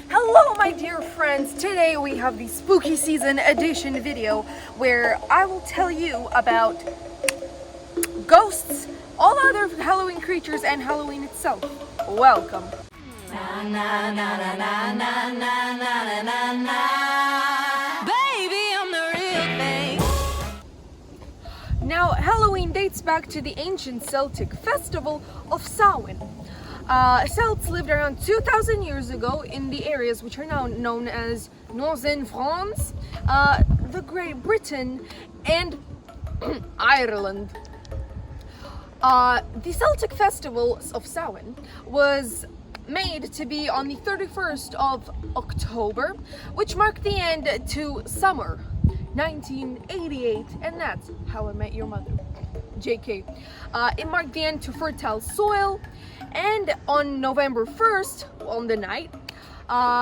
Hello my dear friends, today we have the spooky season edition video where I will tell you about ghosts, all other Halloween creatures, and Halloween itself. Welcome. Baby, I'm the real thing. Now, Halloween dates back to the ancient Celtic festival of Samhain. Celts lived around 2,000 years ago in the areas which are now known as Northern France, the Great Britain, and Ireland. The Celtic festival of Samhain was made to be on the 31st of October, which marked the end to summer 1988, and that's How I Met Your Mother. JK. It marked the end to fertile soil, and on November 1st, on the night,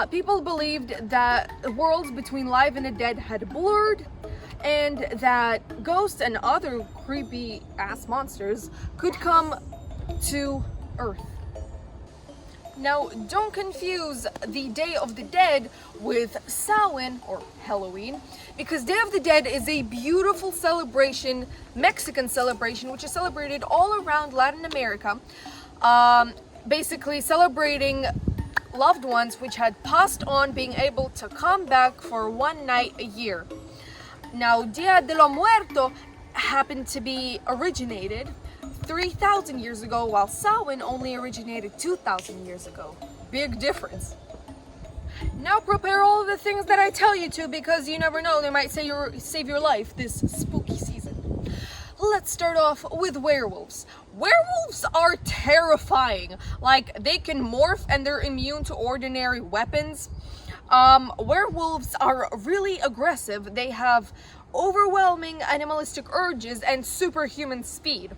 people believed that the worlds between live and the dead had blurred, and that ghosts and other creepy ass monsters could come to Earth. Now, don't confuse the Day of the Dead with Samhain or Halloween, because Day of the Dead is a beautiful celebration, Mexican celebration, which is celebrated all around Latin America, basically celebrating loved ones which had passed on being able to come back for one night a year. Now, Dia de los Muertos happened to be originated 3,000 years ago, while Samhain only originated 2,000 years ago. Big difference. Now prepare all of the things that I tell you to, because you never know, they might save your life this spooky season. Let's start off with werewolves. Werewolves are terrifying. Like, they can morph and they're immune to ordinary weapons. Werewolves are really aggressive. They have overwhelming animalistic urges and superhuman speed.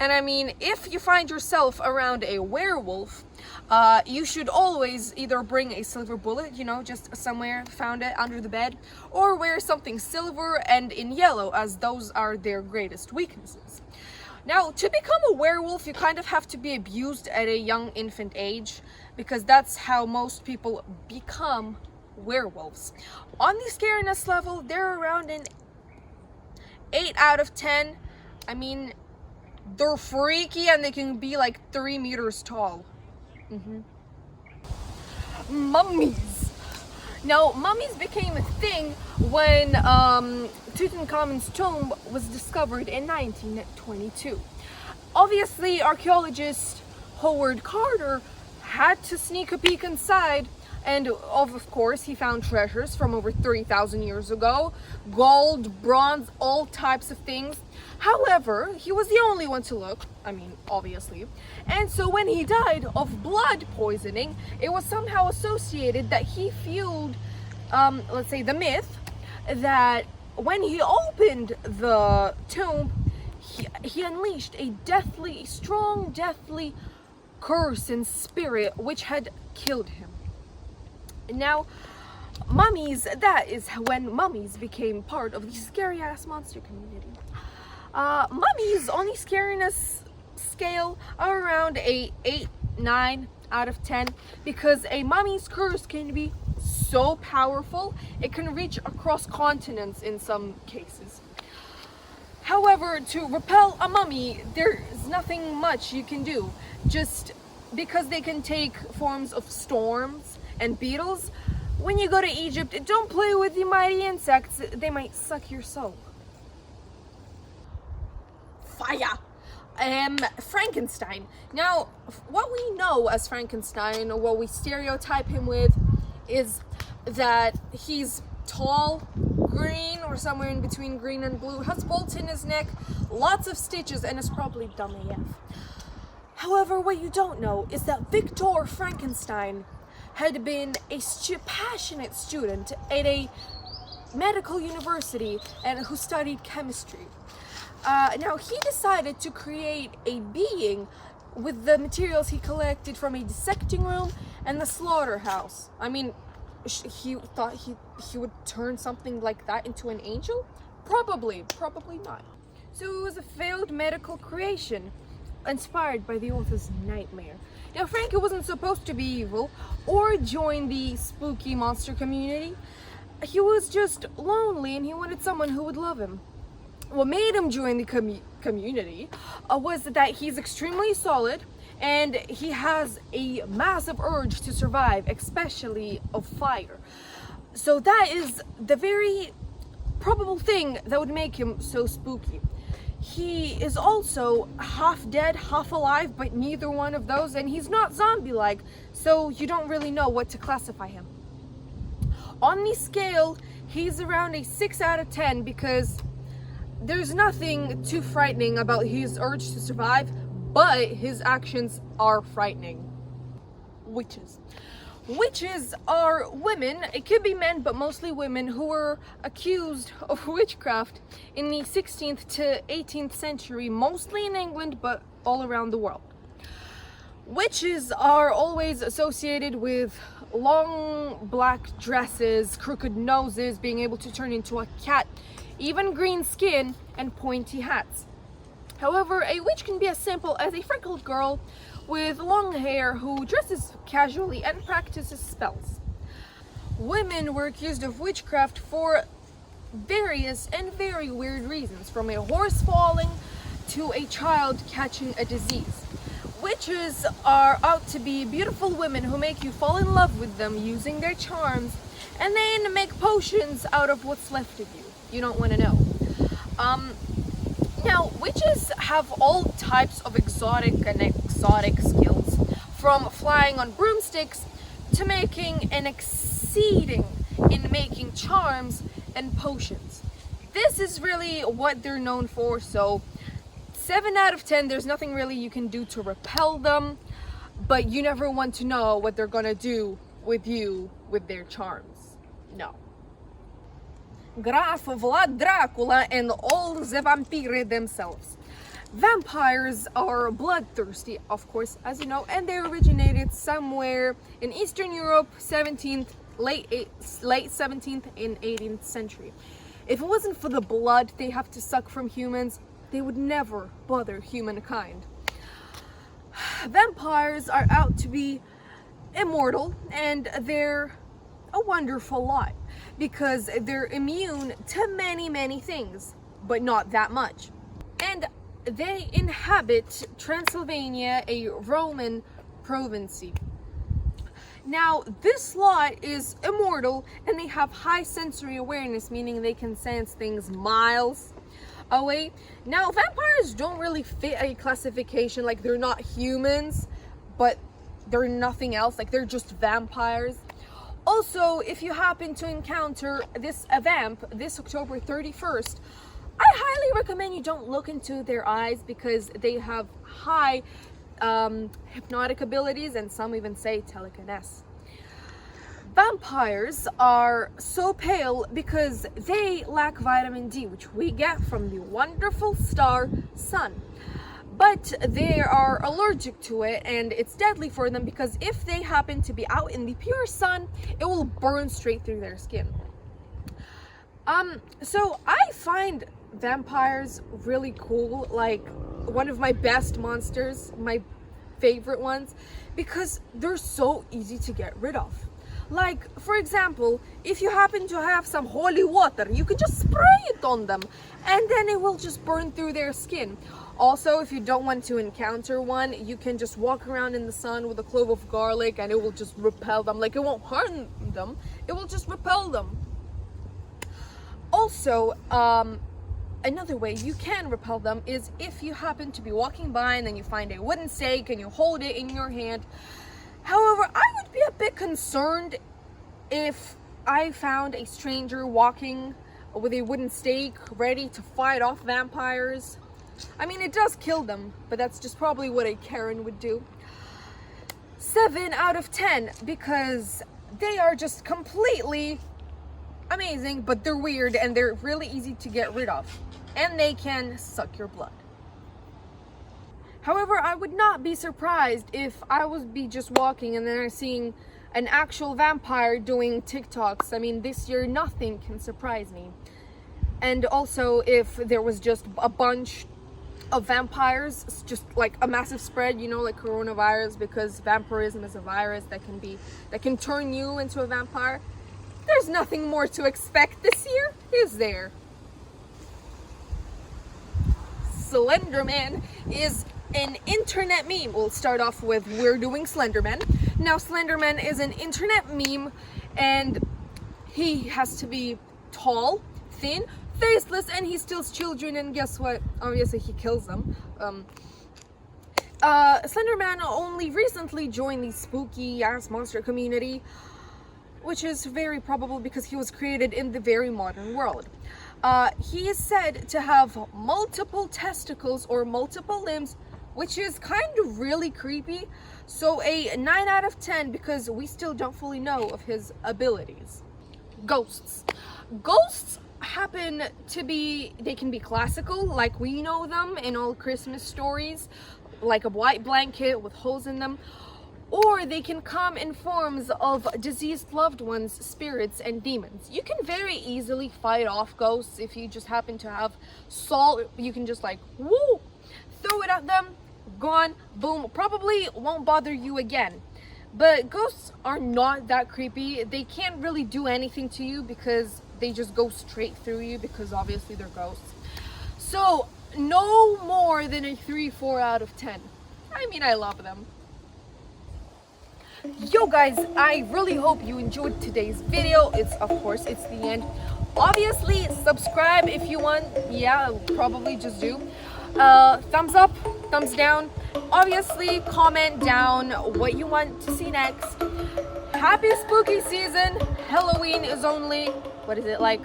And I mean, if you find yourself around a werewolf, you should always either bring a silver bullet, just somewhere, found it under the bed, or wear something silver and in yellow, as those are their greatest weaknesses. Now, to become a werewolf, you kind of have to be abused at a young infant age, because that's how most people become werewolves. On the scariness level, they're around an 8 out of 10. I mean, they're freaky and they can be like 3 meters tall. Mummies. Now, mummies became a thing when Tutankhamun's tomb was discovered in 1922. Obviously, archaeologist Howard Carter had to sneak a peek inside, and of course he found treasures from over 3,000 years ago, gold, bronze, all types of things. However, he was the only one to look, obviously, and so when he died of blood poisoning, it was somehow associated that he fueled, let's say, the myth that when he opened the tomb, he unleashed a strong deathly curse and spirit which had killed him. Now, mummies, that is when mummies became part of the scary ass monster community. Mummies on the scariness scale are around a 8-9 out of 10, because a mummy's curse can be so powerful it can reach across continents in some cases. However, to repel a mummy, there's nothing much you can do, just because they can take forms of storms and beetles. When you go to Egypt, don't play with the mighty insects, they might suck your soul. Fire! Frankenstein. Now, what we know as Frankenstein, or what we stereotype him with, is that he's tall, green, or somewhere in between green and blue, has bolts in his neck, lots of stitches, and is probably dumb AF. However, what you don't know is that Victor Frankenstein had been a passionate student at a medical university and who studied chemistry. Now, he decided to create a being with the materials he collected from a dissecting room and the slaughterhouse. He thought he would turn something like that into an angel? Probably not. So it was a failed medical creation. inspired by the author's nightmare. Now, Frankie wasn't supposed to be evil or join the spooky monster community. He was just lonely and he wanted someone who would love him. What made him join the community was that he's extremely solid and he has a massive urge to survive, especially of fire. So that is the very probable thing that would make him so spooky. He is also half dead, half alive, but neither one of those, and he's not zombie-like, so you don't really know what to classify him. On the scale, he's around a 6 out of 10 because there's nothing too frightening about his urge to survive, but his actions are frightening. Witches. Witches are women, it could be men, but mostly women, who were accused of witchcraft in the 16th to 18th century, mostly in England, but all around the world. Witches are always associated with long black dresses, crooked noses, being able to turn into a cat, even green skin, and pointy hats. However, a witch can be as simple as a freckled girl with long hair who dresses casually and practices spells. Women were accused of witchcraft for various and very weird reasons, from a horse falling to a child catching a disease. Witches are out to be beautiful women who make you fall in love with them using their charms and then make potions out of what's left of you. You don't want to know. Now, witches have all types of exotic skills, from flying on broomsticks to making and exceeding in making charms and potions. This is really what they're known for, so 7 out of 10, there's nothing really you can do to repel them, but you never want to know what they're gonna do with you with their charms. No. Graf Vlad Dracula and all the vampires themselves. Vampires are bloodthirsty, of course, as you know, and they originated somewhere in Eastern Europe, late 17th and 18th century. If it wasn't for the blood they have to suck from humans, they would never bother humankind. Vampires are out to be immortal, and they're a wonderful lot because they're immune to many things, but not that much. And they inhabit Transylvania, a Roman province. Now, this lot is immortal and they have high sensory awareness, meaning they can sense things miles away. Now, vampires don't really fit a classification, like they're not humans, but they're nothing else, like they're just vampires. Also, if you happen to encounter this vamp this October 31st, I highly recommend you don't look into their eyes because they have high hypnotic abilities, and some even say telekinesis. Vampires are so pale because they lack vitamin D, which we get from the wonderful star sun. But they are allergic to it, and it's deadly for them because if they happen to be out in the pure sun, it will burn straight through their skin. So I find vampires really cool, like one of my best monsters, my favorite ones, because they're so easy to get rid of. Like, for example, if you happen to have some holy water, you can just spray it on them and then it will just burn through their skin. Also, if you don't want to encounter one, you can just walk around in the sun with a clove of garlic and it will just repel them. Like, it won't harm them, it will just repel them. Also, another way you can repel them is if you happen to be walking by and then you find a wooden stake and you hold it in your hand. However, I would be a bit concerned if I found a stranger walking with a wooden stake ready to fight off vampires. I mean, it does kill them, but that's just probably what a Karen would do. 7 out of 10, because they are just completely amazing, but they're weird and they're really easy to get rid of. And they can suck your blood. However, I would not be surprised if I would be just walking and then I'm seeing an actual vampire doing TikToks. I mean, this year nothing can surprise me. And also if there was just a bunch of vampires. It's just like a massive spread, you know, like coronavirus, because vampirism is a virus that can turn you into a vampire. There's nothing more to expect this year, is there? Slenderman is an internet meme. We'll start off with we're doing Slenderman. Now, Slenderman is an internet meme, and he has to be tall, thin, faceless, and he steals children, and guess what? Obviously he kills them. Slenderman only recently joined the spooky ass monster community, which is very probable because he was created in the very modern world. He is said to have multiple testicles or multiple limbs, which is kind of really creepy. So a 9 out of 10 because we still don't fully know of his abilities. Ghosts. Ghosts happen to be, they can be classical like we know them in all Christmas stories, like a white blanket with holes in them, or they can come in forms of deceased loved ones, spirits, and demons. You can very easily fight off ghosts if you just happen to have salt. You can just like, woo, throw it at them, gone, boom, probably won't bother you again. But ghosts are not that creepy. They can't really do anything to you because they just go straight through you because obviously they're ghosts. So no more than a 3-4 out of 10. I mean, I love them. Yo guys, I really hope you enjoyed today's video. It's the end. Obviously, subscribe if you want. Yeah, probably just do. Thumbs up, thumbs down. Obviously, comment down what you want to see next. Happy spooky season. Halloween is only, what is it, like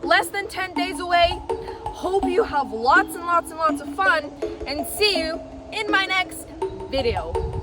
less than 10 days away. Hope you have lots and lots and lots of fun, and see you in my next video.